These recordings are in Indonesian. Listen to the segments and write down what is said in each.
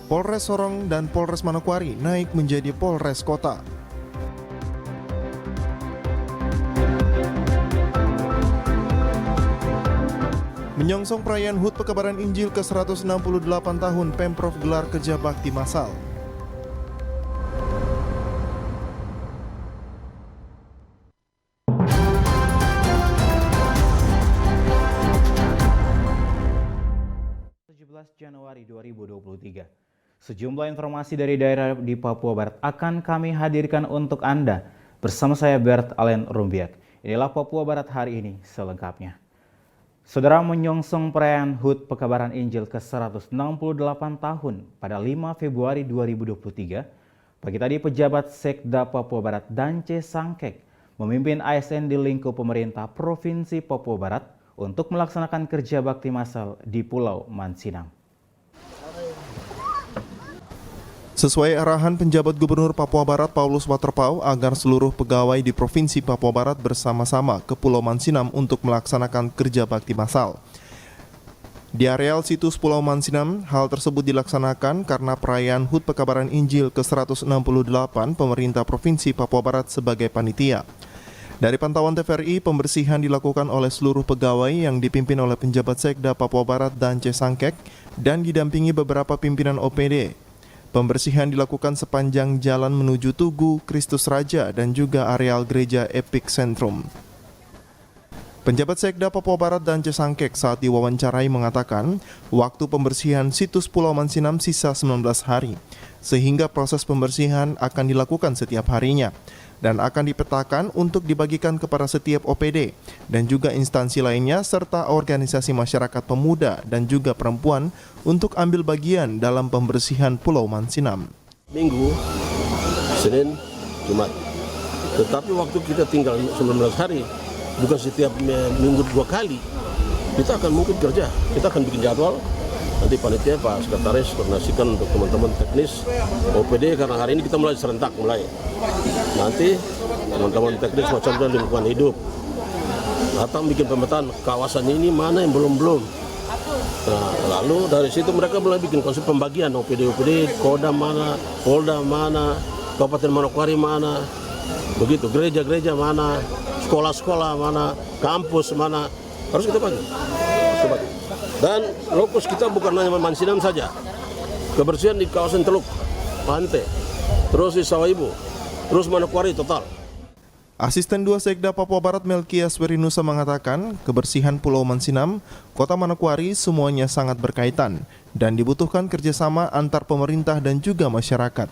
Polres Sorong dan Polres Manokwari naik menjadi Polres Kota. Menyongsong perayaan HUT Pekabaran Injil ke-168 tahun, Pemprov gelar kerja bakti massal. Januari 2023. Sejumlah informasi dari daerah di Papua Barat akan kami hadirkan untuk Anda. Bersama saya Bert Allen Rumbiak. Inilah Papua Barat hari ini selengkapnya. Saudara, menyongsong perayaan HUT Pekabaran Injil ke-168 tahun pada 5 Februari 2023, pagi tadi pejabat Sekda Papua Barat Dance Sangkek memimpin ASN di lingkup pemerintah Provinsi Papua Barat untuk melaksanakan kerja bakti massal di Pulau Mansinam. Sesuai arahan penjabat Gubernur Papua Barat Paulus Waterpau agar seluruh pegawai di Provinsi Papua Barat bersama-sama ke Pulau Mansinam untuk melaksanakan kerja bakti massal. Di areal situs Pulau Mansinam, hal tersebut dilaksanakan karena perayaan HUT Pekabaran Injil ke-168 pemerintah Provinsi Papua Barat sebagai panitia. Dari pantauan TVRI, pembersihan dilakukan oleh seluruh pegawai yang dipimpin oleh penjabat Sekda Papua Barat Dance Sangkek dan didampingi beberapa pimpinan OPD. Pembersihan dilakukan sepanjang jalan menuju Tugu, Kristus Raja, dan juga areal gereja Epic Centrum. Penjabat Sekda Papua Barat Dance Sangkek saat diwawancarai mengatakan, waktu pembersihan situs Pulau Mansinam sisa 19 hari, sehingga proses pembersihan akan dilakukan setiap harinya, dan akan dipetakan untuk dibagikan kepada setiap OPD dan juga instansi lainnya serta organisasi masyarakat pemuda dan juga perempuan untuk ambil bagian dalam pembersihan Pulau Mansinam. Minggu, Senin, Jumat. Tetapi waktu kita tinggal 19 hari, bukan setiap minggu 2 kali, kita akan mungkin kerja. Kita akan bikin jadwal, nanti panitia Pak Sekretaris koordinasikan untuk teman-teman teknis OPD, karena hari ini kita mulai serentak nanti teman-teman teknis macam lingkungan hidup datang bikin pemetaan kawasan ini mana yang belum. Nah, lalu dari situ mereka mulai bikin konsep pembagian OPD, Kodam mana, Polda mana, Kabupaten Manokwari mana, begitu, gereja-gereja mana, sekolah-sekolah mana, kampus mana, harus kita bagi. Dan lokus kita bukan hanya Mansinam saja, kebersihan di kawasan Teluk, Pantai, terus di Sawah Ibu, terus Manokwari total. Asisten 2 Sekda Papua Barat Melkias Werinusa mengatakan, kebersihan Pulau Mansinam, Kota Manokwari semuanya sangat berkaitan dan dibutuhkan kerjasama antar pemerintah dan juga masyarakat.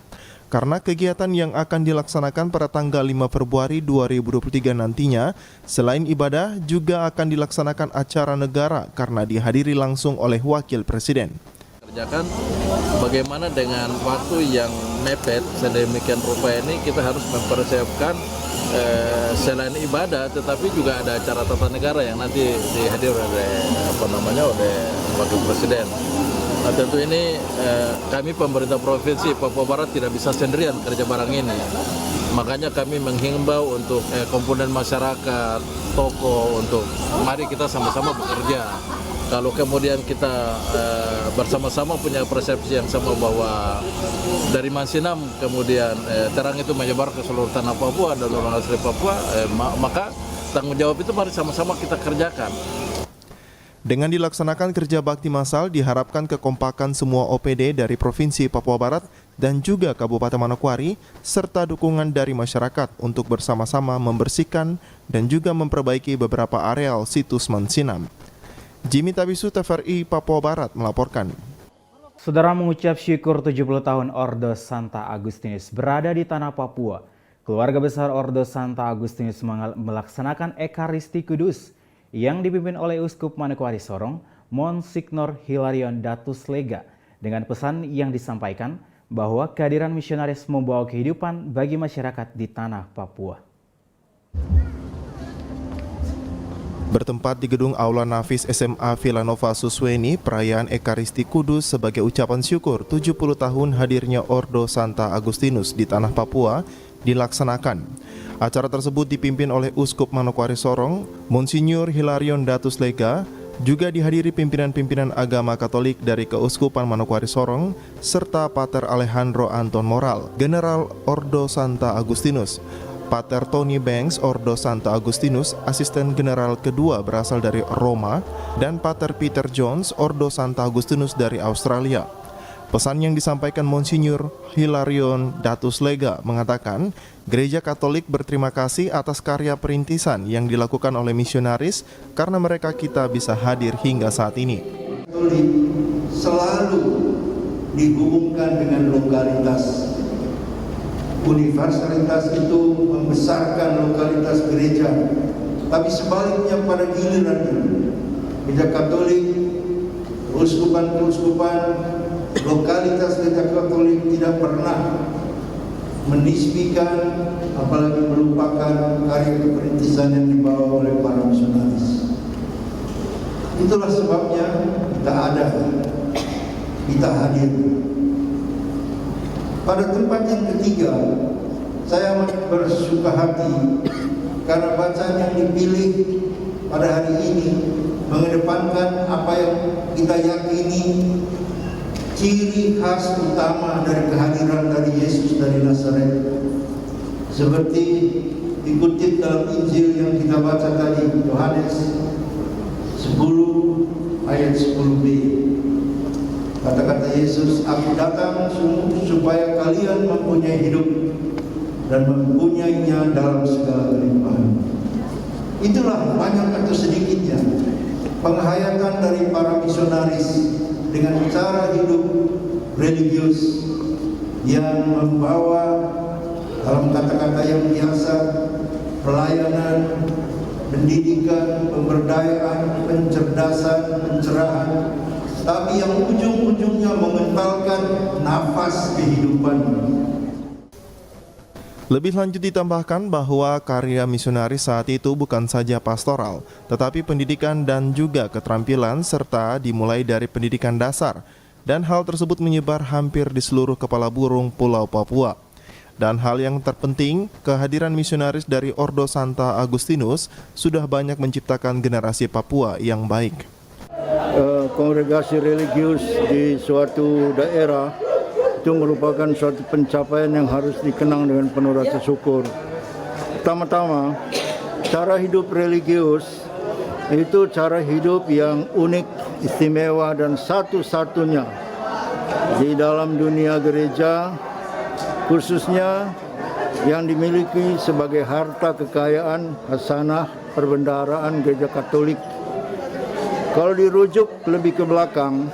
Karena kegiatan yang akan dilaksanakan pada tanggal 5 Februari 2023 nantinya, selain ibadah juga akan dilaksanakan acara negara karena dihadiri langsung oleh Wakil Presiden. Kerjakan bagaimana dengan waktu yang mepet sedemikian rupa ini kita harus mempersiapkan selain ibadah tetapi juga ada acara tata negara yang nanti dihadiri oleh Wakil Presiden. Nah, tentu ini kami pemerintah Provinsi Papua Barat tidak bisa sendirian kerja barang ini. Makanya kami menghimbau untuk komponen masyarakat, tokoh untuk mari kita sama-sama bekerja. Kalau kemudian kita bersama-sama punya persepsi yang sama bahwa dari Mansinam kemudian terang itu menyebar ke seluruh tanah Papua dan orang asli Papua, maka tanggung jawab itu mari sama-sama kita kerjakan. Dengan dilaksanakan kerja bakti massal, diharapkan kekompakan semua OPD dari Provinsi Papua Barat dan juga Kabupaten Manokwari, serta dukungan dari masyarakat untuk bersama-sama membersihkan dan juga memperbaiki beberapa areal situs Mansinam. Jimmy Tabisu, TVRI Papua Barat melaporkan. Saudara, mengucap syukur 70 tahun Ordo Santa Agustinus berada di tanah Papua. Keluarga besar Ordo Santa Agustinus melaksanakan Ekaristi Kudus yang dipimpin oleh Uskup Manokwari Sorong, Monsignor Hilarion Datus Lega, dengan pesan yang disampaikan bahwa kehadiran misionaris membawa kehidupan bagi masyarakat di tanah Papua. Bertempat di gedung Aula Nafis SMA Villanova Susweni, perayaan Ekaristi Kudus sebagai ucapan syukur 70 tahun hadirnya Ordo Santa Agustinus di tanah Papua dilaksanakan. Acara tersebut dipimpin oleh Uskup Manokwari Sorong, Monsignor Hilarion Datus Lega, Juga dihadiri pimpinan-pimpinan agama Katolik dari Keuskupan Manokwari Sorong serta Pater Alejandro Anton Moral, General Ordo Santa Agustinus, Pater Tony Banks Ordo Santa Agustinus, asisten general kedua berasal dari Roma, dan Pater Peter Jones Ordo Santa Agustinus dari Australia. Pesan yang disampaikan Monsinyur Hilarion Datus Lega mengatakan, Gereja Katolik berterima kasih atas karya perintisan yang dilakukan oleh misionaris karena mereka kita bisa hadir hingga saat ini. Katolik selalu dihubungkan dengan lokalitas. Universalitas itu membesarkan lokalitas gereja, tapi sebaliknya pada gilirannya, Gereja Katolik, keuskupan-keuskupan, lokalitas Gereja Katolik tidak pernah menisbikan, apalagi melupakan karya keperintisan yang dibawa oleh para misionaris. Itulah sebabnya kita ada, kita hadir. Pada tempat yang ketiga, saya amat bersuka hati karena bacaan yang dipilih pada hari ini mengedepankan apa yang kita yakini ciri khas utama dari kehadiran dari Yesus dari Nazaret, seperti dikutip dalam Injil yang kita baca tadi, Yohanes 10 ayat 10b. Kata-kata Yesus, aku datang supaya kalian mempunyai hidup dan mempunyainya dalam segala kelimpahan. Itulah banyak atau sedikitnya penghayatan dari para misionaris dengan cara hidup religius yang membawa dalam kata-kata yang biasa pelayanan, pendidikan, pemberdayaan, pencerdasan, pencerahan, tapi yang ujung-ujungnya mengentalkan nafas kehidupan. Lebih lanjut ditambahkan bahwa karya misionaris saat itu bukan saja pastoral, tetapi pendidikan dan juga keterampilan serta dimulai dari pendidikan dasar, dan hal tersebut menyebar hampir di seluruh kepala burung Pulau Papua. Dan hal yang terpenting, kehadiran misionaris dari Ordo Santa Agustinus sudah banyak menciptakan generasi Papua yang baik. Kongregasi religius di suatu daerah itu merupakan suatu pencapaian yang harus dikenang dengan penuh rasa syukur. Pertama-tama, cara hidup religius itu cara hidup yang unik, istimewa, dan satu-satunya di dalam dunia gereja, khususnya yang dimiliki sebagai harta kekayaan hasanah perbendaharaan Gereja Katolik. Kalau dirujuk lebih ke belakang,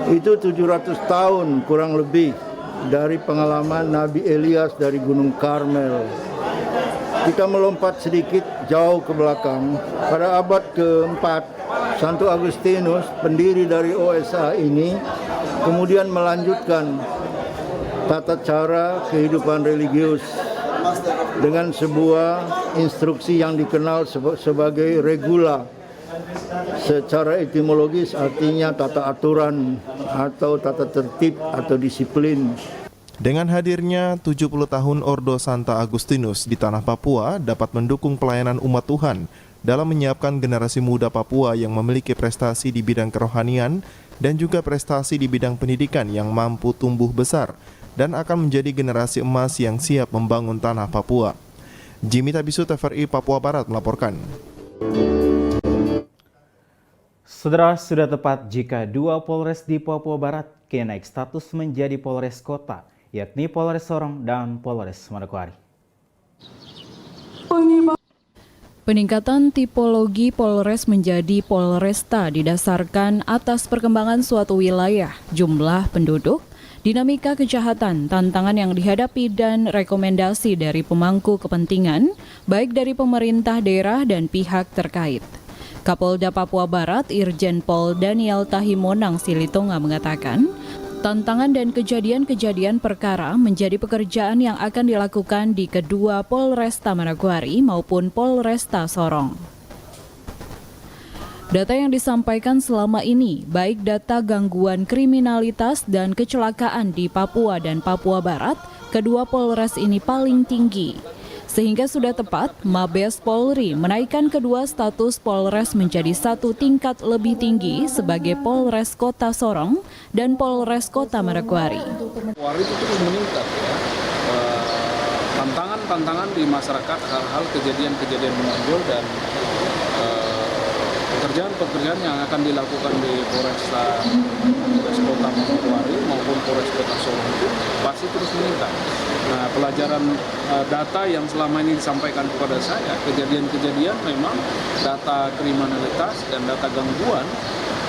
itu 700 tahun kurang lebih dari pengalaman Nabi Elias dari Gunung Karmel. Kita melompat sedikit jauh ke belakang. Pada abad keempat, Santo Agustinus, pendiri dari OSA ini, kemudian melanjutkan tata cara kehidupan religius dengan sebuah instruksi yang dikenal sebagai regula. Secara etimologis artinya tata aturan atau tata tertib atau disiplin. Dengan hadirnya 70 tahun Ordo Santa Agustinus di tanah Papua dapat mendukung pelayanan umat Tuhan dalam menyiapkan generasi muda Papua yang memiliki prestasi di bidang kerohanian dan juga prestasi di bidang pendidikan yang mampu tumbuh besar dan akan menjadi generasi emas yang siap membangun tanah Papua. Jimmy Tabisu, TVRI Papua Barat melaporkan. Saudara, sudah tepat jika dua Polres di Papua Barat kini naik status menjadi Polres Kota, yakni Polres Sorong dan Polres Manokwari. Peningkatan tipologi Polres menjadi Polresta didasarkan atas perkembangan suatu wilayah, jumlah penduduk, dinamika kejahatan, tantangan yang dihadapi dan rekomendasi dari pemangku kepentingan, baik dari pemerintah daerah dan pihak terkait. Kapolda Papua Barat Irjen Pol Daniel Tahimonang Silitonga mengatakan, tantangan dan kejadian-kejadian perkara menjadi pekerjaan yang akan dilakukan di kedua Polresta Manokwari maupun Polresta Sorong. Data yang disampaikan selama ini, baik data gangguan kriminalitas dan kecelakaan di Papua dan Papua Barat, kedua Polres ini paling tinggi. Sehingga sudah tepat Mabes Polri menaikkan kedua status Polres menjadi satu tingkat lebih tinggi sebagai Polres Kota Sorong dan Polres Kota Manokwari. Manokwari itu terus meningkat ya. Tantangan di masyarakat, hal-hal kejadian-kejadian muncul dan pekerjaan-pekerjaan yang akan dilakukan di Polres Kota Manokwari maupun Polres Kota Sorong itu pasti terus meningkat. Nah, pelajaran data yang selama ini disampaikan kepada saya, kejadian-kejadian memang data kriminalitas dan data gangguan,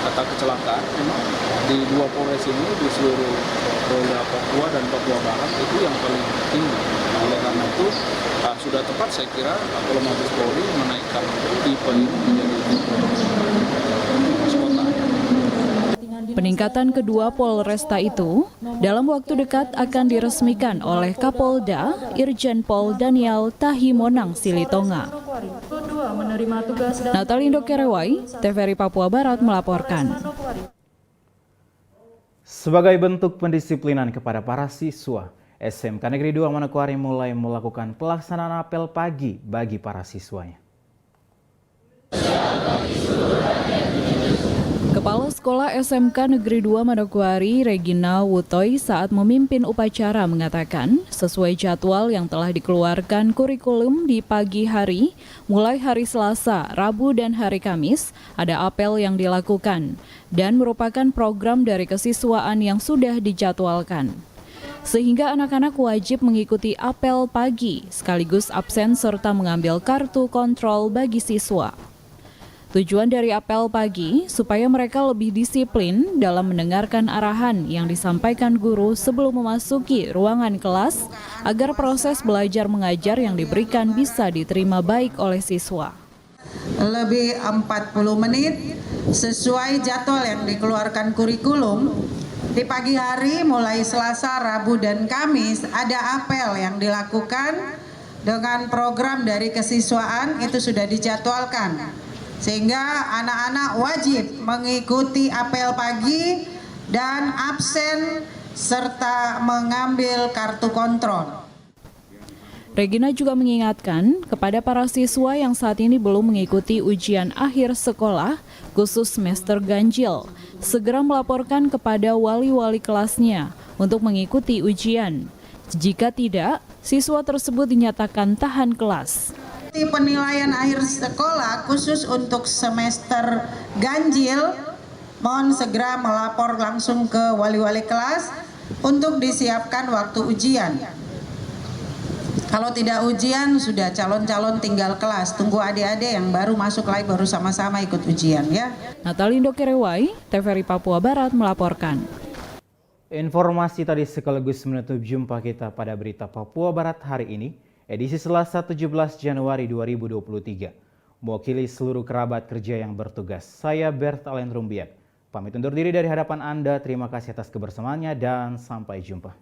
data kecelakaan memang di dua Polres ini di seluruh Polda Papua dan Papua Barat itu yang paling tinggi. Nah, oleh karena itu sudah tepat saya kira Polres Mabes Polri menaikkan tipe ini menjadi Polres Kota. Peningkatan kedua Polresta itu dalam waktu dekat akan diresmikan oleh Kapolda Irjen Pol Daniel Tahimonang Silitonga. Natalindo Kerewai, TVRI Papua Barat melaporkan. Sebagai bentuk pendisiplinan kepada para siswa, SMK Negeri 2 Manokwari mulai melakukan pelaksanaan apel pagi bagi para siswanya. Kepala Sekolah SMK Negeri 2 Manokwari, Regina Wutoy, saat memimpin upacara mengatakan, sesuai jadwal yang telah dikeluarkan kurikulum di pagi hari, mulai hari Selasa, Rabu, dan hari Kamis, ada apel yang dilakukan, dan merupakan program dari kesiswaan yang sudah dijadwalkan. Sehingga anak-anak wajib mengikuti apel pagi, sekaligus absen serta mengambil kartu kontrol bagi siswa. Tujuan dari apel pagi supaya mereka lebih disiplin dalam mendengarkan arahan yang disampaikan guru sebelum memasuki ruangan kelas agar proses belajar mengajar yang diberikan bisa diterima baik oleh siswa. Lebih 40 menit sesuai jadwal yang dikeluarkan kurikulum. Di pagi hari mulai Selasa, Rabu, dan Kamis ada apel yang dilakukan dengan program dari kesiswaan itu sudah dijadwalkan. Sehingga anak-anak wajib mengikuti apel pagi dan absen serta mengambil kartu kontrol. Regina juga mengingatkan kepada para siswa yang saat ini belum mengikuti ujian akhir sekolah khusus semester ganjil, segera melaporkan kepada wali-wali kelasnya untuk mengikuti ujian. Jika tidak, siswa tersebut dinyatakan tahan kelas. Penilaian akhir sekolah khusus untuk semester ganjil, mohon segera melapor langsung ke wali-wali kelas untuk disiapkan waktu ujian. Kalau tidak ujian, sudah calon-calon tinggal kelas. Tunggu adik-adik yang baru masuk lagi baru sama-sama ikut ujian ya. Natalindo Kerewai, TVRI Papua Barat melaporkan. Informasi tadi sekaligus menutup jumpa kita pada berita Papua Barat hari ini, edisi Selasa 17 Januari 2023. Mewakili seluruh kerabat kerja yang bertugas, saya Bert Alen Rumbiak. Pamit undur diri dari hadapan Anda, terima kasih atas kebersamaannya dan sampai jumpa.